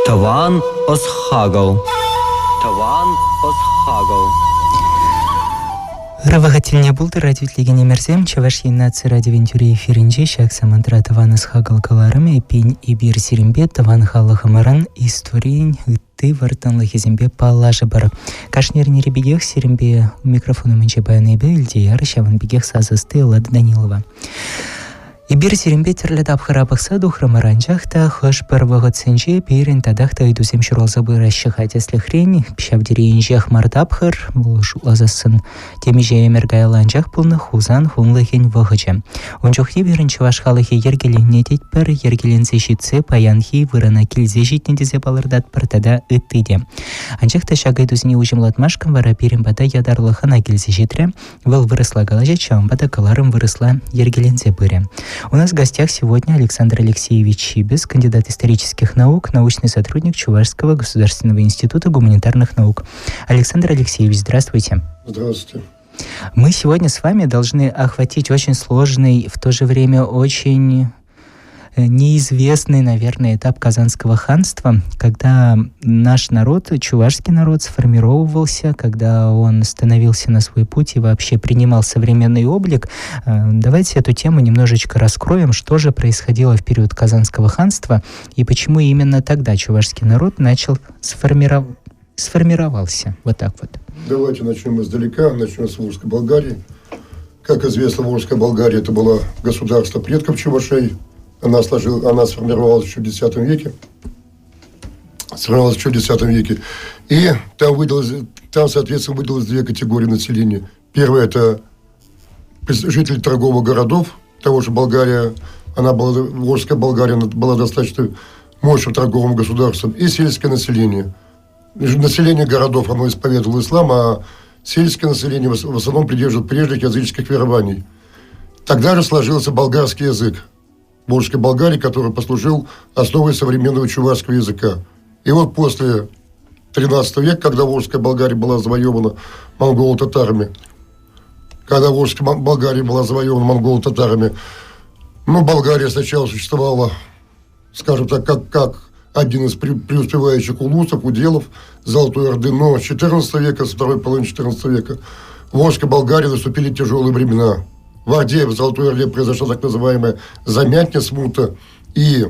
Таван Осхагал. Таван Осхагал. Рывагательне булды радиотлеген емерзем, Чаваш нация радиовентюре эфиринже, шак самантра Таван Осхагал каларым, эпин и бир сиримбе, Таван халахамаран, историн, ты вартанлы хизимбе палажа бар. Кашнерни ребегех сиримбе микрофону менче баянебе, Ильдияр, Шаван бегех сазысты, Лада Данилова. Ибир сиримбе терлетап храбахса духрамаранчахта хош первого ценче пирин тадахта идусем шуралза быращихатесле хрень пшавдиринжах мартапхар булшулазасын темиже эмергайланчах пулны хузан хунлыхин вахача. Ончухти биринче вашхалыхи ергеленне тетпер ергеленсе шитсе паянхи вырана килзе житнедезе балырдат партада ыттыде. Анчахта шагайдузни ужимлатмашкам вара пирин бада ядарлыхана килзе житре выл выросла галажа чамбада каларым выросла ергеленсе быре. У нас в гостях сегодня Александр Алексеевич Чибис, кандидат исторических наук, научный сотрудник Чувашского государственного института гуманитарных наук. Александр Алексеевич, здравствуйте. Здравствуйте. Мы сегодня с вами должны охватить очень сложный, в то же время очень неизвестный, наверное, этап Казанского ханства, когда наш народ, чувашский народ, сформировался, когда он становился на свой путь и вообще принимал современный облик. Давайте эту тему немножечко раскроем, что же происходило в период Казанского ханства и почему именно тогда чувашский народ начал сформировался. Вот так вот. Давайте начнем издалека, начнем с Волжской Болгарии. Как известно, Волжская Болгария — это было государство предков чувашей. Она сформировалась еще в X веке. И там, соответственно, выделилось две категории населения. Первая — это жители торговых городов. Того же Волжская Болгария была достаточно мощным торговым государством. И сельское население. Население городов, оно исповедовало ислам, а сельское население в основном придерживалось прежних языческих верований. Тогда же сложился болгарский язык Волжской Болгарии, который послужил основой современного чувашского языка. И вот после XIII века, когда Волжская Болгария была завоевана монголо-татарами, Болгария сначала существовала, скажем так, как один из преуспевающих улусов, уделов Золотой Орды, но с XIV века, со второй половины XIV века, в Волжской Болгарии наступили тяжелые времена. В Орде, в Золотой Орде произошла так называемая замятня, смута, и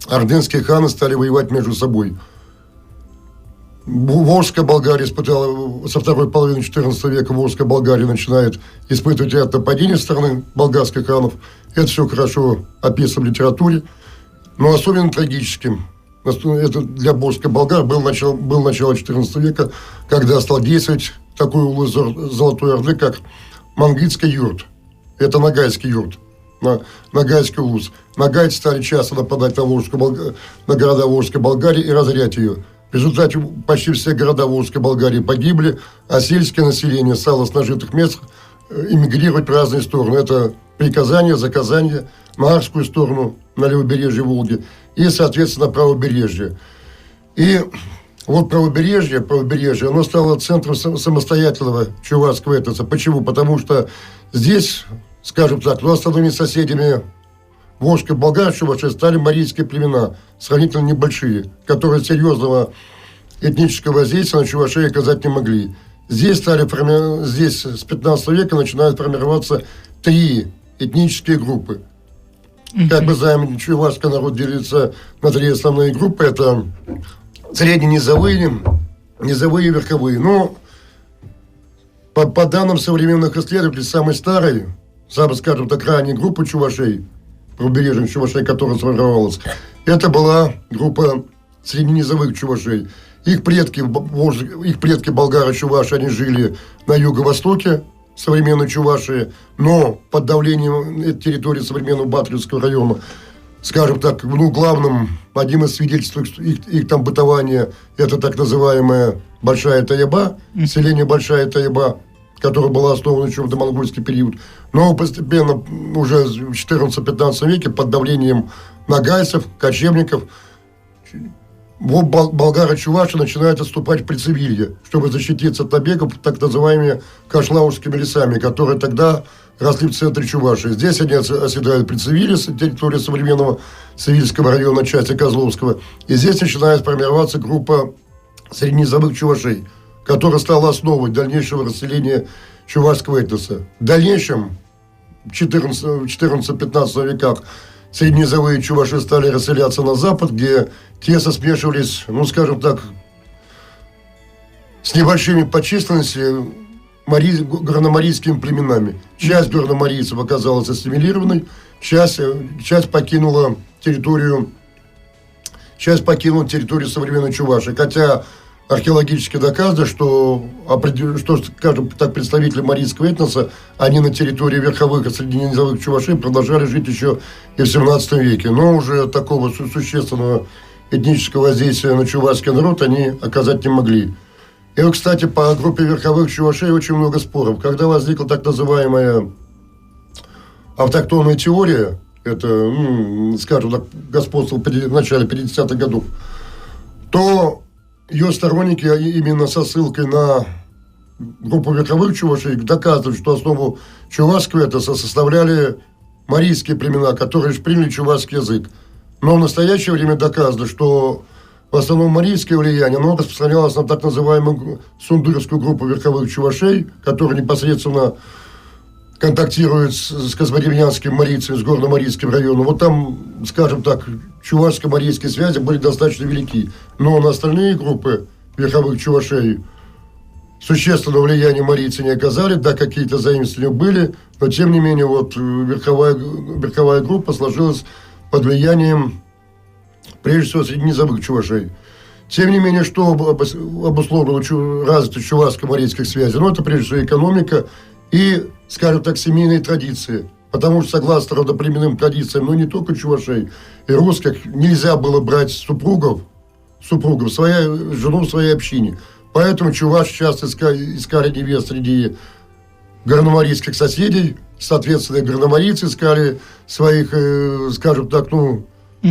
ордынские ханы стали воевать между собой. Волжская Болгария испытала, со второй половины XIV века Волжская Болгария начинает испытывать ряд нападений со стороны болгарских ханов. Это все хорошо описано в литературе, но особенно трагическим. Это для Волжской Болгарии было начало XIV века, когда стал действовать такой улус Золотой Орды, как Мангитский юрт. Это Ногайский юрт. Ногайский улус. Ногайцы стали часто нападать на города Волжской Болгарии и разорять ее. В результате почти все города Волжской Болгарии погибли, а сельское население стало с нажитых мест эмигрировать в разные стороны. Это приказание, заказание на Арскую сторону, на левобережье Волги и, соответственно, правобережье. И вот правобережье, оно стало центром самостоятельного чувашского этноса. Почему? Потому что здесь, скажем так, основными соседями Волжской Болгарии чувашей стали марийские племена, сравнительно небольшие, которые серьезного этнического воздействия на чувашей оказать не могли. Здесь с 15 века начинают формироваться три этнические группы. Как мы знаем, чувашский народ делится на три основные группы. Это средненизовые, низовые и верховые. Но по данным современных исследователей, самой старой, скажем так, ранней группы чувашей, правобережных чувашей, которая сформировалась, это была группа средненизовых чувашей. Их предки болгары-чуваши, они жили на юго-востоке современной Чувашии, но под давлением этой территории современного Батринского района, скажем так, одним из свидетельств их там бытования, это так называемая Большая Таяба, селение Большая Таяба, которое было основано еще в домонгольский период. Но постепенно, уже в 14-15 веке, под давлением нагайцев, кочевников, болгары-чуваши начинают отступать в Прицевилье, чтобы защититься от набегов так называемыми кашлаушскими лесами, которые тогда росли в центре Чувашии. Здесь они оседают при Цивиле, территории современного Цивильского района, части Козловского. И здесь начинает формироваться группа средненизовых чувашей, которая стала основой дальнейшего расселения чувашского этноса. В дальнейшем, в 14-15 веках, средненизовые чуваши стали расселяться на запад, где тесно смешивались, ну, скажем так, с небольшими по численности горномарийскими племенами. Часть горномарийцев оказалась ассимилированной, часть покинула территорию современной Чувашии. Хотя археологически доказано, что, скажем так, представители марийского этноса, они на территории верховых и средненизовых чувашей продолжали жить еще и в 17 веке. Но уже такого существенного этнического воздействия на чувашский народ они оказать не могли. И вот, кстати, по группе верховых чувашей очень много споров. Когда возникла так называемая автохтонная теория, это, скажем так, господствовало в начале 50-х годов, то ее сторонники именно со ссылкой на группу верховых чувашей доказывают, что основу чувашского этноса составляли марийские племена, которые лишь приняли чувашский язык. Но в настоящее время доказано, что в основном марийское влияние, оно распространялось на так называемую сундырскую группу верховых чувашей, которая непосредственно контактирует с казбодеревнянскими марийцами, с горно-марийским районом. Вот там, скажем так, чувашско-марийские связи были достаточно велики. Но на остальные группы верховых чувашей существенного влияния марийцы не оказали. Да, какие-то заимствования были, но тем не менее вот верховая группа сложилась под влиянием, прежде всего, средненизовых чувашей. Тем не менее, что обусловило развитость чувашско-марийских связей? Ну, это прежде всего экономика и, скажем так, семейные традиции. Потому что, согласно родоплеменным традициям, ну, не только чувашей и русских, нельзя было брать жену в своей общине. Поэтому чуваши часто искали невест среди горномарийских соседей. Соответственно, горномарийцы искали своих, скажем так,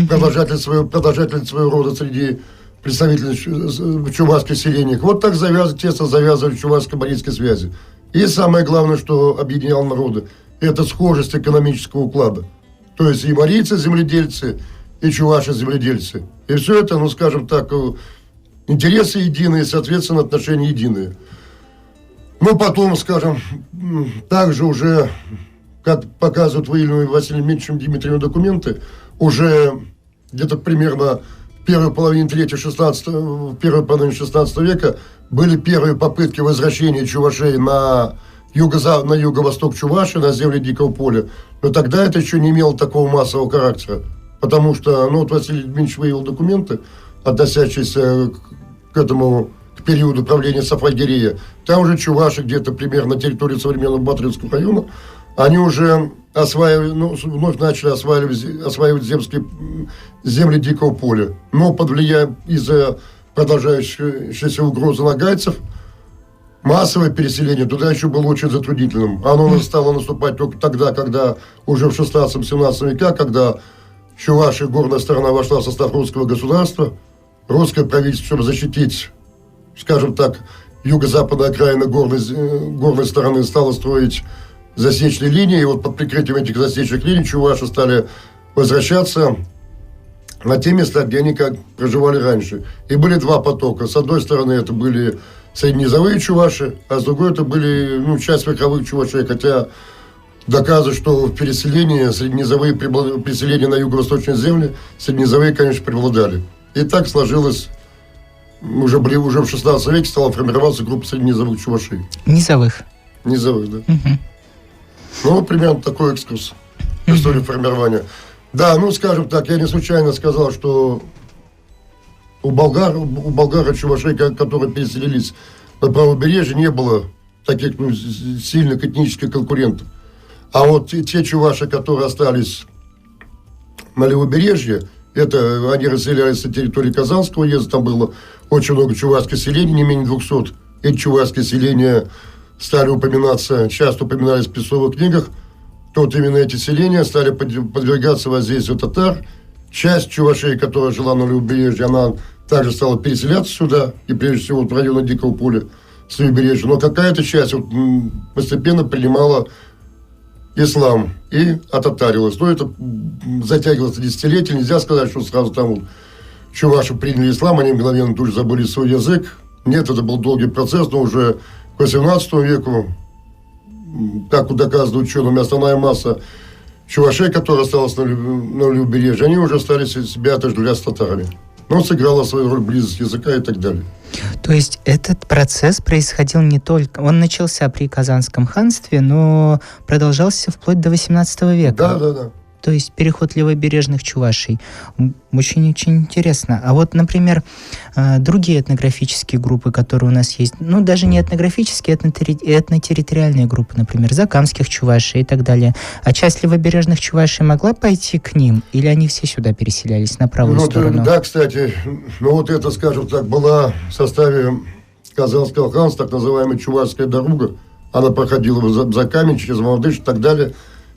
продолжателей своего рода среди представителей чувашских селений. Вот так тесно завязывали чувашско-марийские связи. И самое главное, что объединяло народы, это схожесть экономического уклада. То есть и марийцы земледельцы, и чуваши земледельцы. И все это, ну, скажем так, интересы единые, соответственно, отношения единые. Ну, потом, скажем, также уже, как показывают выявленные Василием Меньшевым Дмитриевым документы, уже где-то примерно в первой половине 16 века были первые попытки возвращения чувашей на юго-восток Чувашии, на земли Дикого поля. Но тогда это еще не имело такого массового характера. Потому что, вот Василий Дмитриевич выявил документы, относящиеся к периоду правления Сафагирея. Там уже чуваши где-то примерно на территории современного Батринского района, они уже вновь начали осваивать земли Дикого поля. Но под влиянием из-за продолжающейся угрозы нагайцев, массовое переселение туда еще было очень затруднительным. Оно стало наступать только тогда, когда уже в 16-17 веках, когда Чувашия, горная сторона, вошла в состав русского государства, русское правительство, чтобы защитить, скажем так, юго-западная окраина горной стороны, стало строить засечные линии. И вот под прикрытием этих засечных линий чуваши стали возвращаться на те места, где они проживали раньше. И были два потока. С одной стороны, это были средненизовые чуваши, а с другой это были часть верховых чувашей. Хотя доказывают, что в переселении переселение на юго-восточные земли средненизовые, конечно, преобладали. И так сложилось, уже в 16 веке стала формироваться группа средненизовых чувашей. Низовых, да. Угу. Вот примерно такой экскурс в историю формирования. Да, скажем так, я не случайно сказал, что у болгар чувашей, которые переселились на правобережье, не было таких сильных этнических конкурентов. А вот те чуваши, которые остались на левобережье, они расселялись на территории Казанского уезда, там было очень много чувашских селений, не менее 200. Эти чувашские селения стали часто упоминались в песцовых книгах. То именно эти селения стали подвергаться воздействию татар. Часть чувашей, которая жила на левобережье, она также стала переселяться сюда, и прежде всего в районы Дикого поля, с левобережья. Но какая-то часть постепенно принимала ислам и ототарилось. Но это затягивалось десятилетия. Нельзя сказать, что сразу там вот чуваши приняли ислам, они мгновенно тут же забыли свой язык. Нет, это был долгий процесс, но уже к 18 веку, как доказывают ученые, основная масса чувашей, которые осталась на левобережье, они уже стали себя отождествлять с татарами. Но сыграла свою роль близость языка и так далее. То есть этот процесс происходил не только... Он начался при Казанском ханстве, но продолжался вплоть до 18 века. Да. То есть переход левобережных чувашей. Очень-очень интересно. А вот, например, другие этнографические группы, которые у нас есть, ну, даже не этнографические, этнотерриториальные группы, например, закамских чувашей и так далее. А часть левобережных чувашей могла пойти к ним? Или они все сюда переселялись, на правую сторону? Да, кстати, вот это, скажем так, была в составе Казанского ханства, так называемая Чувашская дорога. Она проходила за камень, через Мавдыш и так далее.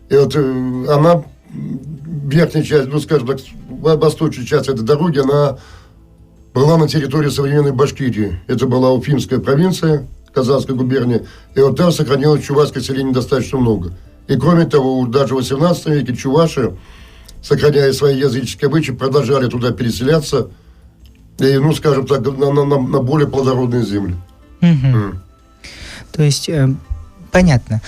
И вот она... Верхняя часть, ну, скажем так, восточная часть этой дороги, она была на территории современной Башкирии. Это была Уфимская провинция, Казанская губерния. И вот там сохранилось чувашское население достаточно много. И кроме того, даже в 18 веке чуваши, сохраняя свои языческие обычаи, продолжали туда переселяться. И, ну, скажем так, на более плодородные земли. То есть... Понятно.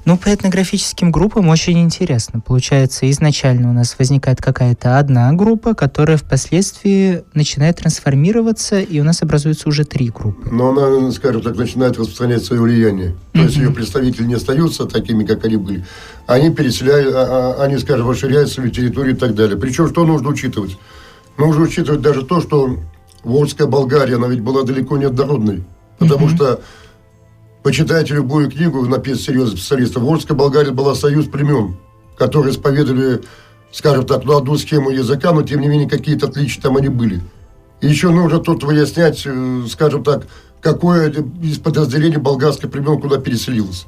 Ну, по этнографическим группам очень интересно. Получается, изначально у нас возникает какая-то одна группа, которая впоследствии начинает трансформироваться, и у нас образуются уже 3 группы. Но она, скажем так, начинает распространять свое влияние. То есть ее представители не остаются такими, как они были. Они переселяют, они, скажем, расширяют свою территорию и так далее. Причем, что нужно учитывать? Нужно учитывать даже то, что Волжская Болгария, она ведь была далеко не однородной. Потому что почитайте любую книгу, написанную серьезных специалистов, Волжская Болгария была союз племен, которые исповедовали, скажем так, одну схему языка, но тем не менее какие-то отличия там они были. И еще нужно тут выяснять, скажем так, какое из подразделений болгарских племен куда переселилось.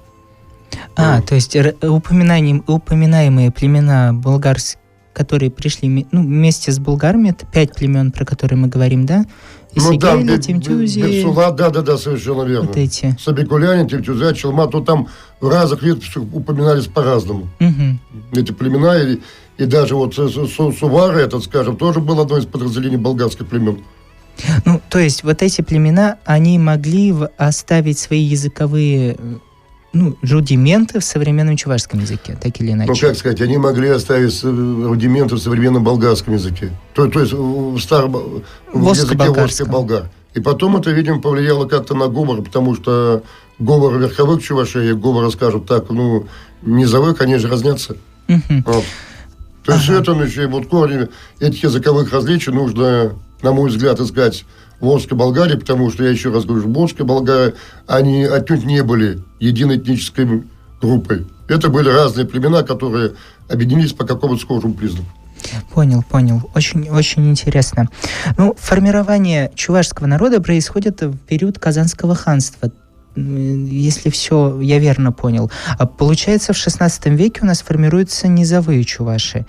То есть упоминаемые племена болгарские, которые пришли вместе с булгарами, это 5 племен, про которые мы говорим, да? Исигайли, Тимтюзи... Бексула, да, совершенно верно. Вот эти. Сабикуляне, Тимтюзя, Челма, то там в разных летописях упоминались по-разному. Эти племена, и даже вот Сувары, этот, скажем, тоже был одно из подразделений болгарских племен. Ну, то есть вот эти племена, они могли оставить свои языковые... рудименты в современном чувашском языке, так или иначе. Ну, как сказать, они могли оставить рудименты в современном болгарском языке. То есть в старом языке волжско-болгар. И потом это, видимо, повлияло как-то на говор, потому что говоры верховых чувашей и говоры, скажем так, низовых, они же разнятся. Вот. То есть это еще вот корни этих языковых различий нужно, на мой взгляд, искать в Волжской Болгарии, потому что, я еще раз говорю, в Волжской Болгарии они отнюдь не были единой этнической группой. Это были разные племена, которые объединились по какому-то схожему признаку. Понял. Очень, очень интересно. Формирование чувашского народа происходит в период Казанского ханства. Если все я верно понял. А получается, в XVI веке у нас формируются низовые чуваши.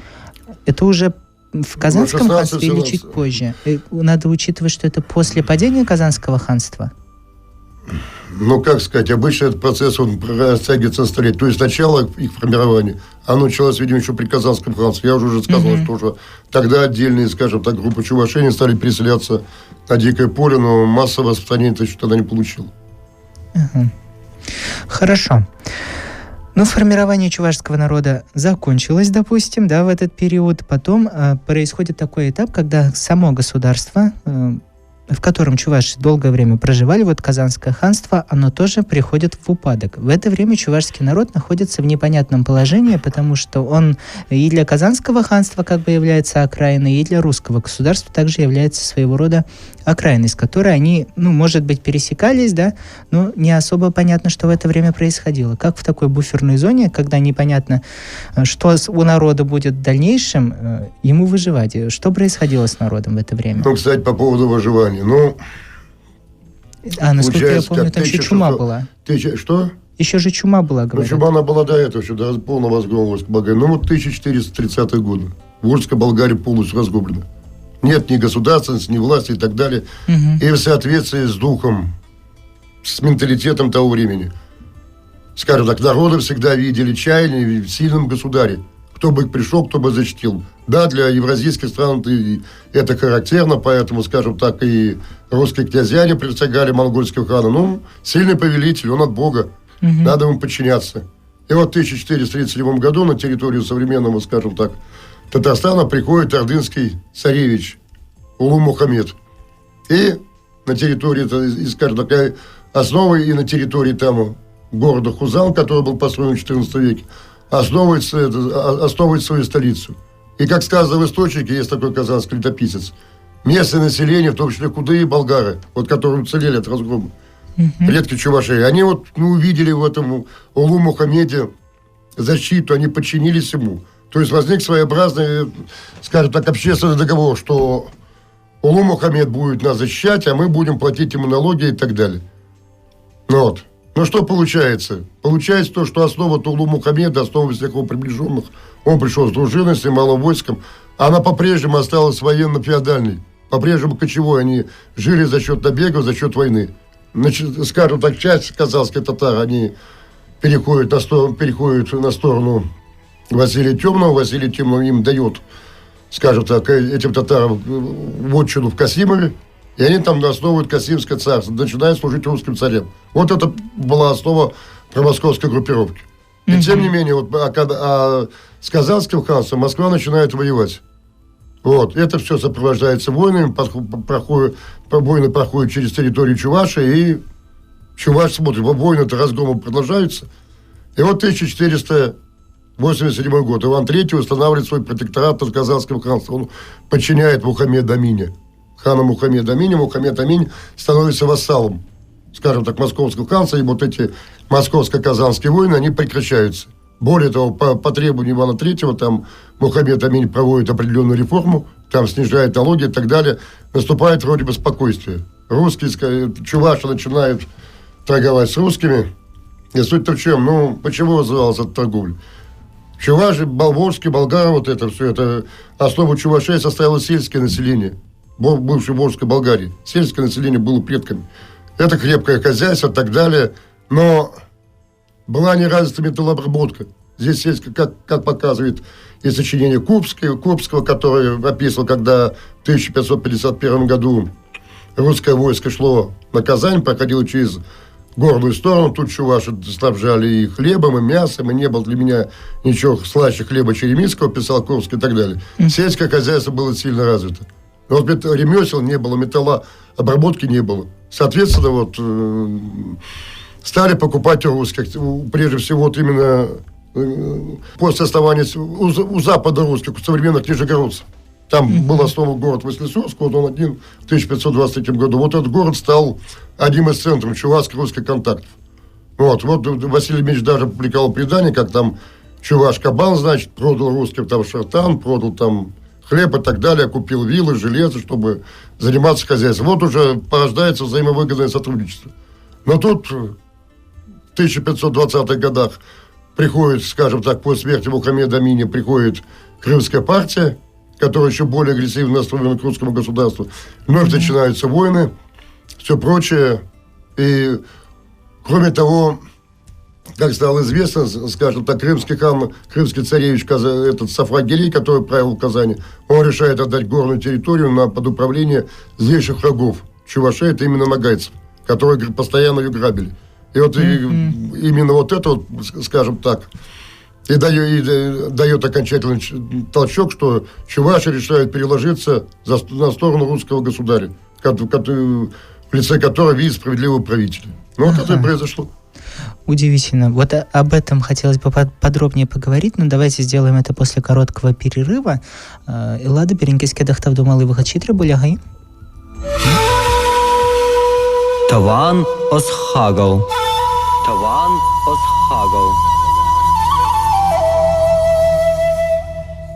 Это уже в Казанском ханстве или чуть позже? Надо учитывать, что это после падения Казанского ханства? Ну, как сказать, обычно этот процесс, он растягивается на столетие. То есть начало их формирования, оно началось, видимо, еще при Казанском ханстве. Я уже сказал, что уже тогда отдельные, скажем так, группы чувашей стали переселяться на Дикое поле, но массовое распространение это еще тогда не получило. Хорошо. Формирование чувашского народа закончилось, допустим, в этот период. Потом происходит такой этап, когда само государство, в котором чуваши долгое время проживали, вот Казанское ханство, оно тоже приходит в упадок. В это время чувашский народ находится в непонятном положении, потому что он и для Казанского ханства как бы является окраиной, и для русского государства также является своего рода окраиной, с которой они, может быть, пересекались, но не особо понятно, что в это время происходило. Как в такой буферной зоне, когда непонятно, что у народа будет в дальнейшем, ему выживать. Что происходило с народом в это время? Кстати, по поводу выживания. Насколько я помню, там еще чума была. Что? Еще же чума была, говорят. Чума она была до этого, еще до полного разгрома Волжской Болгарии. 1430-е годы. Волжская Болгария полностью разгублена. Нет ни государственности, ни власти и так далее. И в соответствии с духом, с менталитетом того времени. скажем так, народы всегда видели чаяние в сильном государе. Кто бы пришел, кто бы защитил. Да, для евразийских стран это характерно, поэтому, скажем так, и русские князья не присягали монгольским ханам. Ну, сильный повелитель, он от Бога. Надо ему подчиняться. И вот в 1437 году на территорию современного, скажем так, Татарстана приходит ордынский царевич Улу Мухаммед. И на территории, скажем так, основой и на территории там города Хузан, который был построен в XIV веке, основывает свою столицу. И, как сказано в источнике, есть такой казанский летописец, местное население, в том числе кудые и болгары, вот которые уцелели от разгрома, предки чувашей, они вот увидели в этом Улу Мухаммеде защиту, они подчинились ему. То есть возник своеобразный, скажем так, общественный договор, что Улу Мухаммед будет нас защищать, а мы будем платить ему налоги и так далее. Вот. Ну, что получается? Получается то, что основа Улу Мухаммеда, основа всех его приближенных, он пришел с дружиной, с малым войском, она по-прежнему осталась военно-феодальной, по-прежнему кочевой. Они жили за счет набегов, за счет войны. Значит, скажем так, часть казахских татар, они переходят на сторону Василия Темного. Василий Темный им дает, скажем так, этим татарам вотчину в Касимове, и они там основывают Касимское царство, начинают служить русским царям. Вот это была основа промосковской группировки. И тем не менее, вот, с Казанским ханством Москва начинает воевать. Вот. Это все сопровождается войнами, войны проходят через территорию Чувашии, и Чуваш смотрит, войны-то разгромы продолжаются. И вот 1487 год Иван III устанавливает свой протекторат над Казанским ханством. Он подчиняет Мухаммеда Аминя. Хана Мухаммеда Аминя. Мухаммед Аминь становится вассалом, скажем так, московского ханства, и вот эти московско-казанские войны, они прекращаются. Более того, по требованию Ивана III, там Мухаммед Аминь проводит определенную реформу, там снижает налоги и так далее. Наступает вроде бы спокойствие. Русские, чуваши начинают торговать с русскими. И суть-то в чем? Ну, почему развивалась эта торговля? Чуваши, волжские, болгары, вот это все, это основу чувашей составило сельское население. Бывшей Волжской Болгарии. Сельское население было предками. Это крепкое хозяйство и так далее. Но была неразвита металлообработка. Здесь сельское, как показывает и сочинение Курбского, который описывал, когда в 1551 году русское войско шло на Казань, проходило через горную сторону, тут чуваши снабжали и хлебом, и мясом, и не было для меня ничего слаще хлеба черемисского, писал Курбский и так далее. Сельское хозяйство было сильно развито. Вот ремесел не было, металлообработки не было. Соответственно, вот стали покупать у русских. Прежде всего, вот именно после основания у запада русских, у современных нижегородцев. Там был основан город Василисовск, вот он один в 1523 году. Вот этот город стал одним из центров чувашско-русских контактов. Вот Василий Ильич даже публиковал предание, как там чуваш Кабан, значит, продал русским там шартан, продал там хлеб и так далее, купил вилы, железо, чтобы заниматься хозяйством. Вот уже порождается взаимовыгодное сотрудничество. Но тут в 1520-х годах приходит, скажем так, после смерти Мухаммеда Аминя приходит Крымская партия, которая еще более агрессивно настроена к русскому государству. Вновь начинаются войны, все прочее. И, кроме того, как стало известно, скажем так, крымский хан, крымский царевич, этот Сафрагелий, который правил в Казани, он решает отдать горную территорию под управление злейших врагов чувашей, это именно нагайцев, которые постоянно ее грабили. И вот именно вот это, вот, скажем так, и дает окончательный толчок, что чуваши решают переложиться на сторону русского государя, в лице которого видит справедливого правителя. Ну, вот это и произошло. Удивительно. Вот об этом хотелось бы подробнее поговорить, но давайте сделаем это после короткого перерыва. Эллада Беренкеске дахтав думали выхачитре булягай. Таван осхагал. Таван осхагал.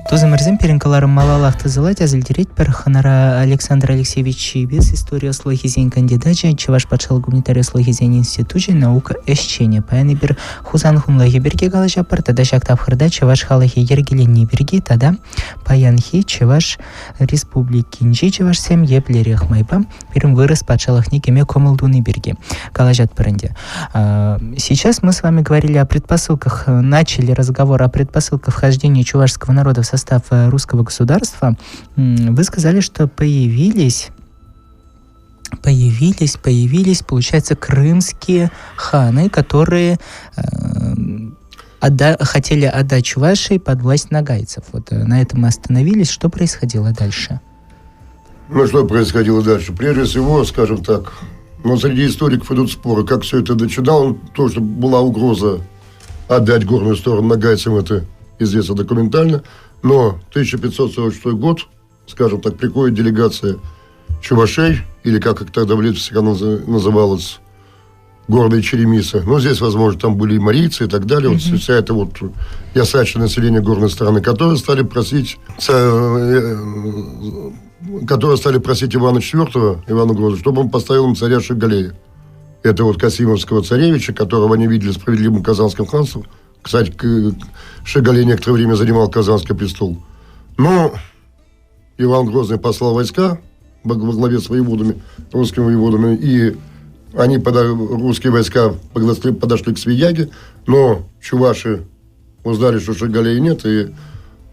Тузымырзым перенкаларым малалахты зылать азылдерет пер ханара Александр Алексеевич Чибис, история слохизен кандидатча, Чуваш патшал гуманитарий слохизен институте наука эшчене. Паяны бир хузан хумлахи берге галача пар, тада шактап хырда Чуваш халахи ергеленни берги, тада паянхи Чуваш республикинчи Чуваш сем еплерех майпа, перем вырос патшалахни кеме комылдуны берги. Галачат паренде. Сейчас мы с вами говорили о предпосылках, начали разговор о предпосылках вхождения чувашского народа в состав русского государства. Вы сказали, что появились, получается, крымские ханы, которые хотели отдать Чувашии под власть нагайцев. Вот на этом мы остановились. Что происходило дальше? Ну, что происходило дальше? Прежде всего, скажем так, среди историков идут споры, как все это начинало. То, что была угроза отдать горную сторону нагайцам, это известно документально. Но 1546 год, скажем так, приходит делегация чувашей, или как их тогда в летописях называлось, горные черемисы. Но здесь, возможно, там были и марийцы и так далее. Вот вся эта вот ясачное население горной стороны, которые стали просить Ивана IV, Ивана Грозного, чтобы он поставил им царя Шагалея. Это вот Касимовского царевича, которого они видели справедливым Казанским ханством. Кстати, Шагалей некоторое время занимал Казанский престол. Но Иван Грозный послал войска во главе с воеводами, русскими воеводами, и русские войска подошли к Свияге, но чуваши узнали, что Шагалея нет, и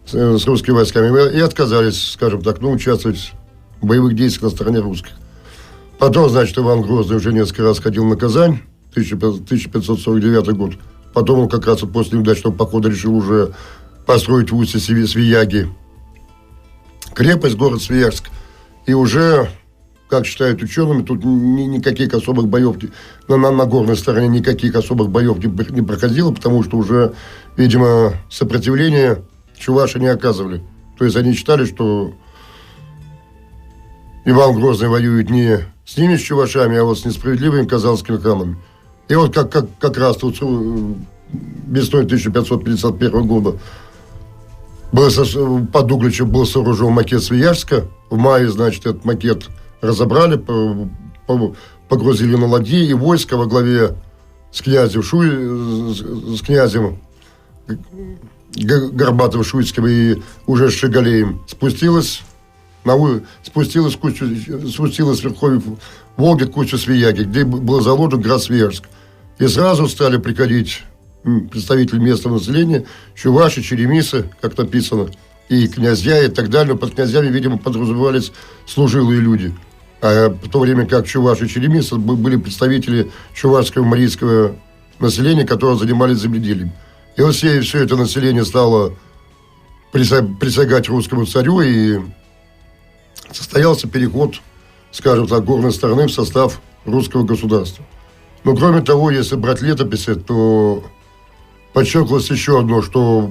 с русскими войсками, и отказались, скажем так, участвовать в боевых действиях на стороне русских. Потом, значит, Иван Грозный уже несколько раз ходил на Казань, 1549 год. Потом он как раз вот после неудачного похода решил уже построить в устье Свияги крепость, город Свияжск. И уже, как считают учеными, тут никаких особых боев на горной стороне никаких особых боев не проходило, потому что уже, видимо, сопротивления чуваши не оказывали. То есть они считали, что Иван Грозный воюет не с ними, с чувашами, а вот с несправедливыми казанскими ханами. И вот как раз тут весной 1551 года под Угличем был сооружен макет Свияжска. В мае, значит, этот макет разобрали, погрузили на ладьи, и войско во главе с князем Горбатовым-Шуйским и уже с Шагалеем спустилась с верховьев Волги к устью Свияги, где был заложен град Свияжск. И сразу стали приходить представители местного населения, чуваши, черемисы, как написано, и князья, и так далее. Но под князьями, видимо, подразумевались служилые люди. А в то время как чуваши и черемисы были представители чувашского и марийского населения, которые занимались земледелием. И вот все это население стало присягать русскому царю, и состоялся переход, скажем так, горной стороны в состав русского государства. Но кроме того, если брать летописи, то подчеркивалось еще одно, что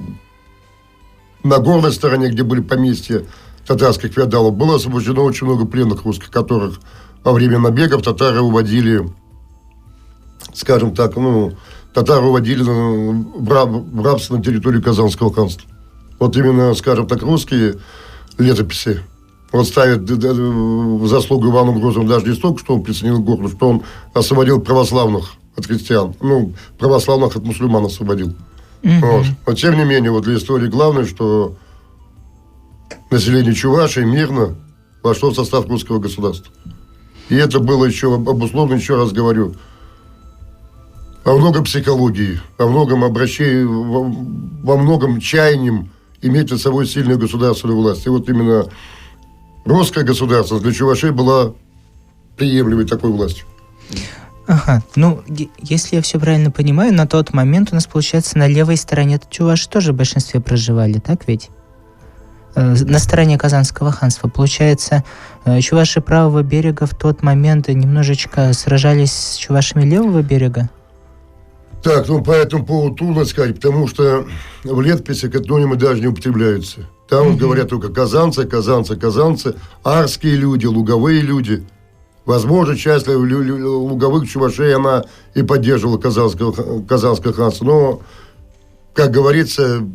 на горной стороне, где были поместья татарских феодалов, было освобождено очень много пленных русских, которых во время набегов татары уводили, скажем так, в рабство на территорию Казанского ханства. Вот именно, скажем так, русские летописи вот ставят в заслугу Ивану Грозному даже не столько, что он присоединил гору, что он освободил православных от христиан, православных от мусульман освободил. Вот. Но тем не менее, вот для истории главное, что население Чувашии мирно вошло в состав русского государства. И это было еще обусловлено, еще раз говорю, во многом психологии, во многом во многом чаянием иметь над собой сильную государственную власть. И вот именно русское государство для чувашей была приемлемой такой властью. Ага, если я все правильно понимаю, на тот момент у нас, получается, на левой стороне чуваши тоже в большинстве проживали, так ведь? На стороне Казанского ханства. Получается, чуваши правого берега в тот момент немножечко сражались с чувашами левого берега? Так, по этому поводу трудно сказать, потому что в летописях этнонимы даже не употребляются. Там говорят только казанцы, арские люди, луговые люди. Возможно, часть луговых чувашей, она и поддерживала Казанское ханство. Но, как говорится,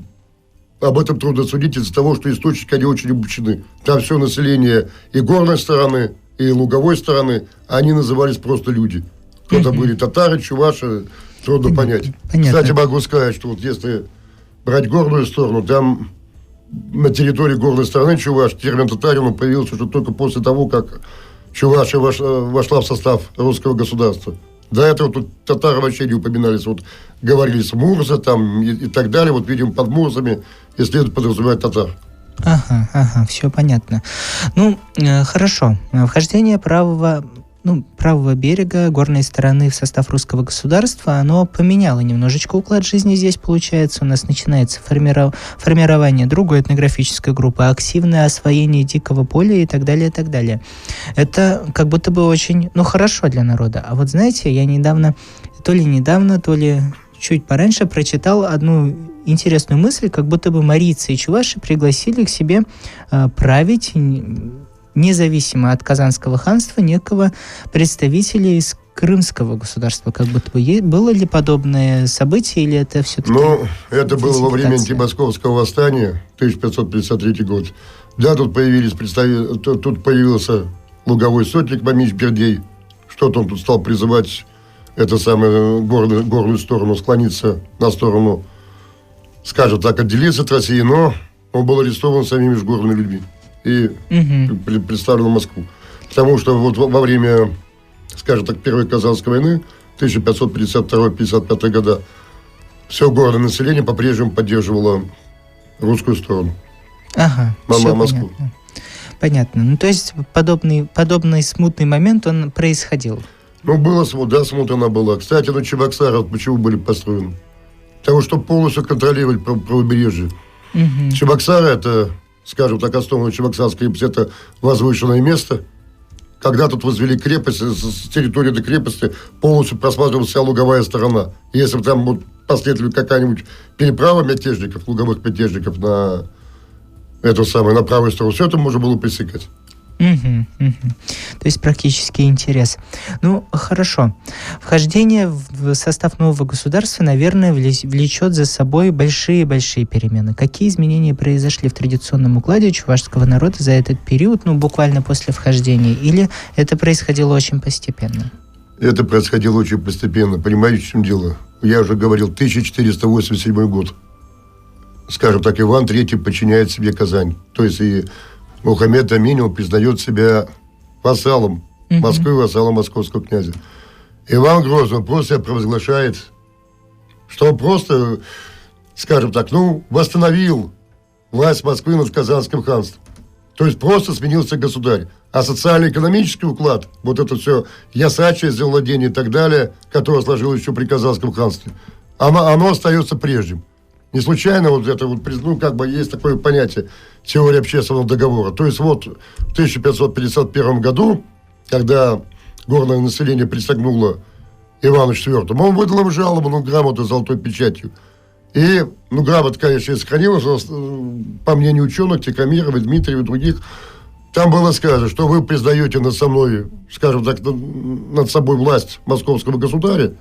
об этом трудно судить из-за того, что источники, они очень обобщены. Там все население и горной стороны, и луговой стороны, они назывались просто люди. Кто-то были татары, чуваши, трудно понять. Понятно. Кстати, могу сказать, что вот если брать горную сторону, там на территории горной стороны Чуваш термин татарину появился уже только после того, как Чувашия вошла в состав русского государства. До этого тут татары вообще не упоминались. Вот говорились Мурза там и так далее. Вот, видимо, под Мурзами и следует подразумевать татар. Ага, все понятно. Ну, хорошо. Вхождение правого берега горной стороны в состав русского государства, оно поменяло немножечко уклад жизни здесь, получается. У нас начинается формирование другой этнографической группы, активное освоение дикого поля и так далее, и так далее. Это как будто бы очень, хорошо для народа. А вот знаете, я то ли чуть пораньше прочитал одну интересную мысль, как будто бы марийцы и чуваши пригласили к себе править независимо от Казанского ханства некого представителя из Крымского государства. Как будто бы было ли подобное событие, или это все-таки... Это было во время антимосковского восстания, 1553 год. Да, тут появился луговой сотник Мамич Бердей. Что-то он тут стал призывать горную сторону, склониться на сторону, скажем так, отделиться от России, но он был арестован самими же горными людьми и представлен в Москву. Потому что вот во время, скажем так, Первой Казанской войны, 1552-55 года, все горное население по-прежнему поддерживало русскую сторону. Москву. Понятно. То есть подобный смутный момент, он происходил. Смута она была. Кстати, Чебоксары почему были построены? Потому что полностью контролировали правобережье. Чебоксары, это, скажем так, основная Чебоксарская крепость, это возвышенное место. Когда тут возвели крепость, с территории до крепости полностью просматривалась вся луговая сторона. Если бы там последовала какая-нибудь переправа луговых мятежников на на правую сторону, все это можно было пресекать. То есть практический интерес. Хорошо. Вхождение в состав нового государства, наверное, влечет за собой большие-большие перемены. Какие изменения произошли в традиционном укладе чувашского народа за этот период, буквально после вхождения, или это происходило очень постепенно? Это происходило очень постепенно. Понимаете, в чем дело? Я уже говорил, 1487 год. Скажем так, Иван III подчиняет себе Казань. То есть и Мухаммед Аминов признает себя вассалом Москвы, вассалом московского князя. Иван Грозный просто себя провозглашает, что он просто, скажем так, восстановил власть Москвы над Казанским ханством. То есть просто сменился государь. А социально-экономический уклад, вот это все ясачье завладение и так далее, которое сложилось еще при Казанском ханстве, оно остается прежним. Не случайно есть такое понятие теория общественного договора. То есть в 1551 году, когда горное население присягнуло Ивану IV, он выдал им жалобу на грамоту с золотой печатью. И, грамота, конечно, сохранилась, по мнению ученых, Тихомирова, Дмитриева и других, там было сказано, что вы признаете над собой власть московского государя,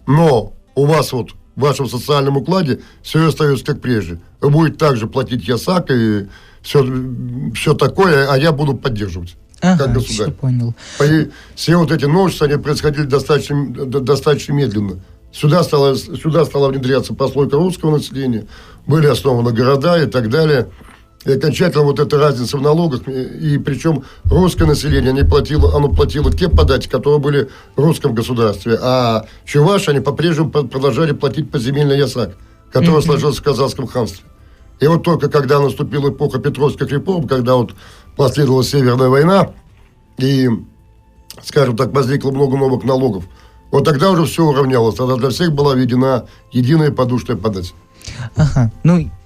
но у вас в вашем социальном укладе все остается как прежде. Вы будете также платить ясак и все такое, а я буду поддерживать как государь. Понял. Все эти новшества, они происходили достаточно медленно. Сюда стала внедряться прослойка русского населения, были основаны города и так далее. И окончательно эта разница в налогах, и причем русское население, оно платило те подати, которые были в русском государстве, а чуваши, они по-прежнему продолжали платить поземельный ясак, который сложился в Казанском ханстве. И только когда наступила эпоха Петровских реформ, когда последовала Северная война, и, скажем так, возникло много новых налогов, тогда уже все уравнялось, тогда для всех была введена единая подушная подать.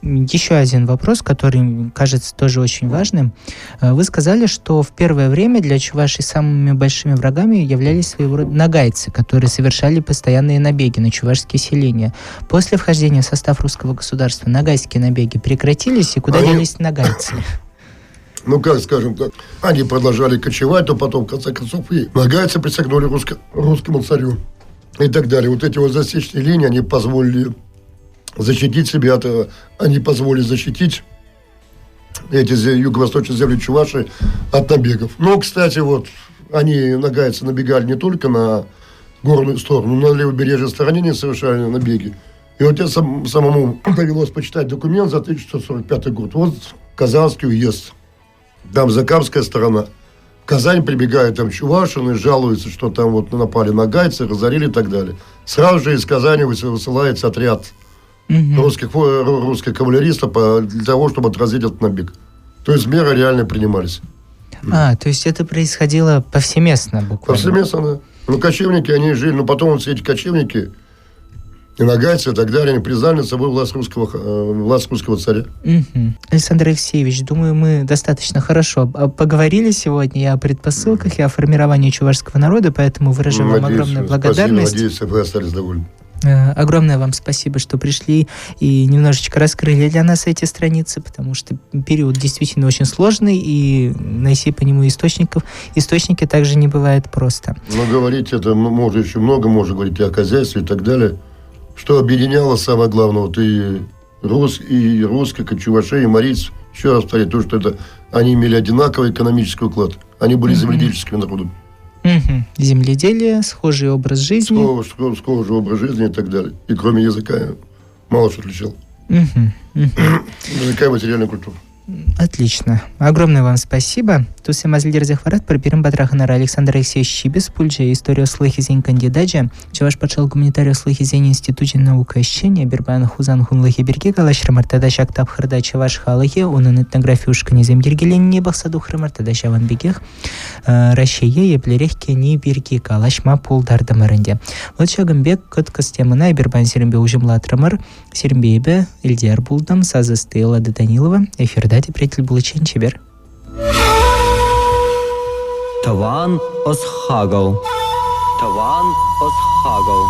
Еще один вопрос, который кажется тоже очень важным. Вы сказали, что в первое время для чувашей самыми большими врагами являлись своего рода нагайцы, которые совершали постоянные набеги на чувашские селения. После вхождения в состав русского государства нагайские набеги прекратились, и куда делись нагайцы? Скажем так, они продолжали кочевать, то потом, в конце концов, и нагайцы присягнули русскому царю и так далее. Эти засечные линии, они позволили защитить себя, а не позволить защитить эти юго-восточные земли Чувашии от набегов. Но, кстати, вот они, нагайцы, набегали не только на горную сторону, но на левобережье стороне не совершали набеги. И вот мне самому довелось почитать документ за 1645 год. Вот Казанский уезд, там Закамская сторона. В Казань прибегают там чувашины, жалуются, что там вот напали нагайцы, разорили и так далее. Сразу же из Казани высылается отряд русских кавалеристов для того, чтобы отразить этот набег. То есть меры реально принимались. То есть это происходило повсеместно буквально? Повсеместно, да. Ну, кочевники, они жили, но потом вот все эти кочевники и нагайцы и так далее, они признали за собой власть русского царя. Александр Алексеевич, думаю, мы достаточно хорошо поговорили сегодня и о предпосылках, и о формировании чувашского народа, поэтому выражаю вам огромную благодарность. Спасибо, надеюсь, вы остались довольны. Огромное вам спасибо, что пришли и немножечко раскрыли для нас эти страницы, потому что период действительно очень сложный, и найти по нему источники также не бывает просто. Но говорить это можно еще много, можно говорить и о хозяйстве и так далее. Что объединяло, самое главное, вот и русских, и чувашей, и марийцев. Еще раз повторяю, то, что это они имели одинаковый экономический уклад. Они были земледельческим народом. Земледелие, схожий образ жизни. Схожий образ жизни и так далее. И кроме языка мало что отличал. Языка и материальную культуру. Отлично. Огромное вам спасибо. Тусы мазлидер захварат пропирым батраханара Александр Алексеевич Щибис, пульджа историю слыхизень кандидаджа, чуваш пачал гуманитарию слыхизень институте наука ищения, бербан хузан хунлахи берги, калаш храмартада шактаб хрда чуваш халахи, он этнографию ушканезем дергелен небах саду храмартада шаван бегех, ращие еплерехки не берги, калаш ма пулдар дамаренде. Вот шагамбек кот костемына бербан серембе ужимла трамар, серембейбе Ильдер булдам, сазысты Лада Данилова, эфирдати приятель Булычин Чебер. Таван Осхагал. Таван Осхагал.